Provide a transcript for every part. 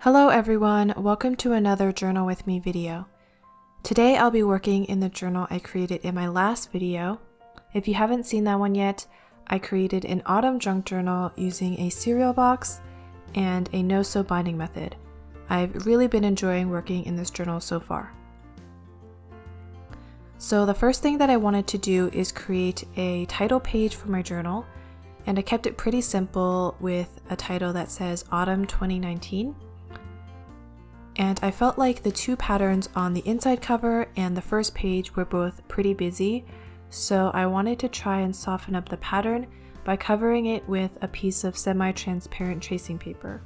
Hello everyone, welcome to another Journal with Me video. Today I'll be working in the journal I created in my last video. If you haven't seen that one yet, I created an autumn junk journal using a cereal box and a no-sew binding method. I've really been enjoying working in this journal so far. So the first thing that I wanted to do is create a title page for my journal, and I kept it pretty simple with a title that says Autumn 2019. And I felt like the two patterns on the inside cover and the first page were both pretty busy, so I wanted to try and soften up the pattern by covering it with a piece of semi-transparent tracing paper.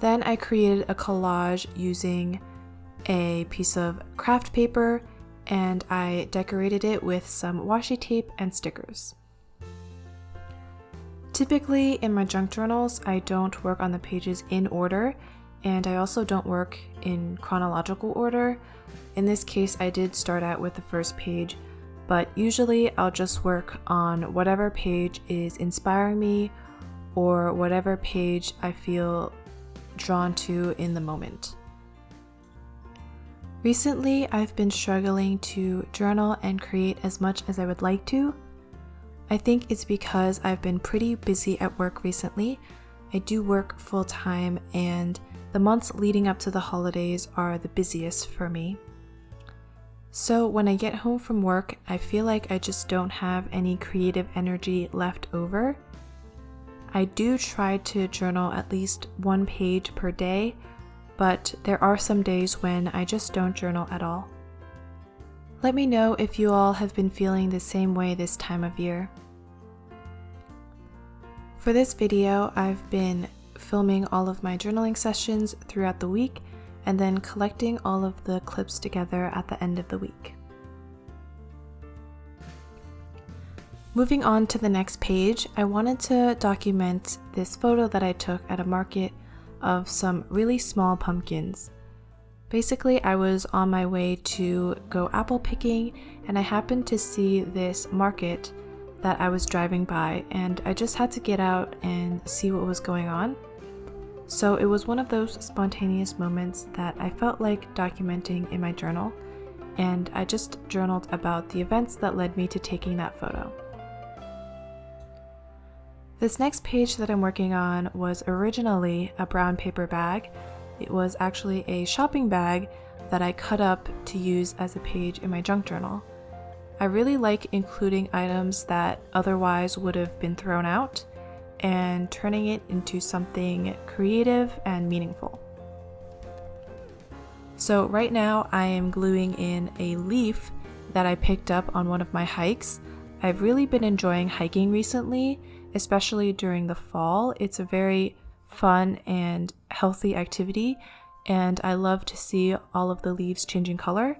Then I created a collage using a piece of craft paper, and I decorated it with some washi tape and stickers. Typically in my junk journals, I don't work on the pages in order, and I also don't work in chronological order. In this case, I did start out with the first page, but usually I'll just work on whatever page is inspiring me or whatever page I feel drawn to in the moment. Recently, I've been struggling to journal and create as much as I would like to. I think it's because I've been pretty busy at work recently. I do work full-time, and the months leading up to the holidays are the busiest for me. So when I get home from work, I feel like I just don't have any creative energy left over. I do try to journal at least one page per day, but there are some days when I just don't journal at all. Let me know if you all have been feeling the same way this time of year. For this video, I've been filming all of my journaling sessions throughout the week and then collecting all of the clips together at the end of the week. Moving on to the next page, I wanted to document this photo that I took at a market of some really small pumpkins. Basically, I was on my way to go apple picking, and I happened to see this market that I was driving by, and I just had to get out and see what was going on. So it was one of those spontaneous moments that I felt like documenting in my journal, and I just journaled about the events that led me to taking that photo. This next page that I'm working on was originally a brown paper bag. It was actually a shopping bag that I cut up to use as a page in my junk journal. I really like including items that otherwise would have been thrown out and turning it into something creative and meaningful. So right now I am gluing in a leaf that I picked up on one of my hikes. I've really been enjoying hiking recently, especially during the fall. It's a very fun and healthy activity, and I love to see all of the leaves changing color.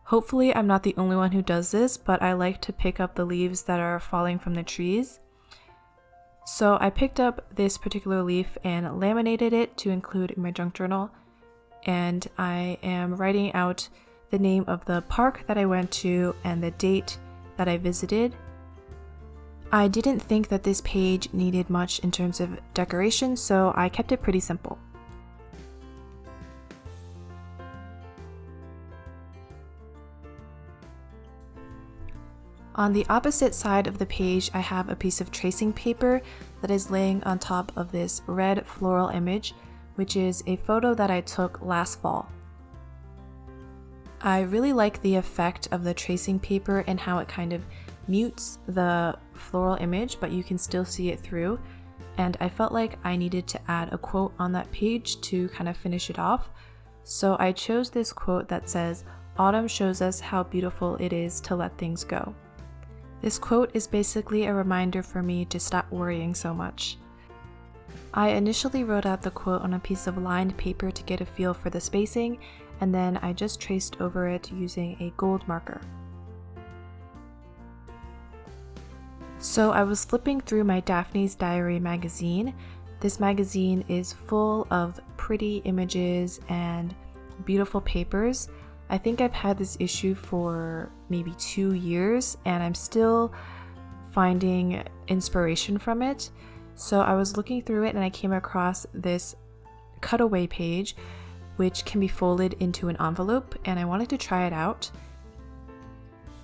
Hopefully I'm not the only one who does this, but I like to pick up the leaves that are falling from the trees. So I picked up this particular leaf and laminated it to include in my junk journal, and I am writing out the name of the park that I went to and the date that I visited. I didn't think that this page needed much in terms of decoration, so I kept it pretty simple. On the opposite side of the page, I have a piece of tracing paper that is laying on top of this red floral image, which is a photo that I took last fall. I really like the effect of the tracing paper and how it kind of mutes the floral image, but you can still see it through. And I felt like I needed to add a quote on that page to kind of finish it off. So I chose this quote that says, "Autumn shows us how beautiful it is to let things go." This quote is basically a reminder for me to stop worrying so much. I initially wrote out the quote on a piece of lined paper to get a feel for the spacing, and then I just traced over it using a gold marker. So I was flipping through my Daphne's Diary magazine. This magazine is full of pretty images and beautiful papers. I think I've had this issue for maybe 2 years, and I'm still finding inspiration from it. So I was looking through it and I came across this cutaway page, which can be folded into an envelope, and I wanted to try it out.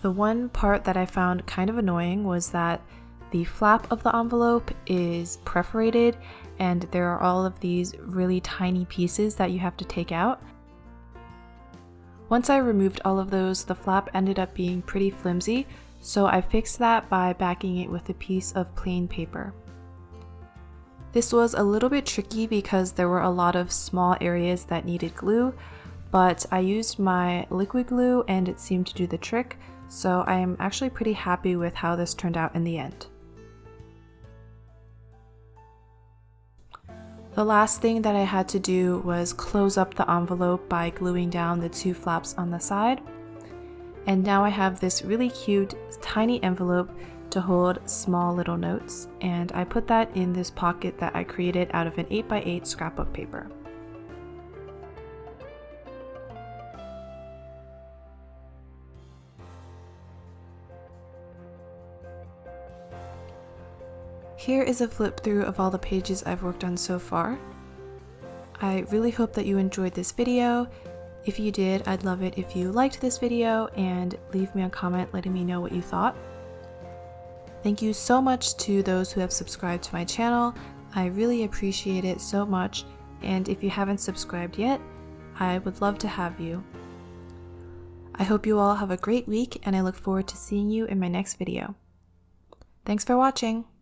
The one part that I found kind of annoying was that the flap of the envelope is perforated and there are all of these really tiny pieces that you have to take out. Once I removed all of those, the flap ended up being pretty flimsy, so I fixed that by backing it with a piece of plain paper. This was a little bit tricky because there were a lot of small areas that needed glue, but I used my liquid glue and it seemed to do the trick, so I am actually pretty happy with how this turned out in the end. The last thing that I had to do was close up the envelope by gluing down the two flaps on the side. And now I have this really cute tiny envelope to hold small little notes, and I put that in this pocket that I created out of an 8x8 scrapbook paper. Here is a flip through of all the pages I've worked on so far. I really hope that you enjoyed this video. If you did, I'd love it if you liked this video and leave me a comment letting me know what you thought. Thank you so much to those who have subscribed to my channel. I really appreciate it so much, and if you haven't subscribed yet, I would love to have you. I hope you all have a great week, and I look forward to seeing you in my next video. Thanks for watching!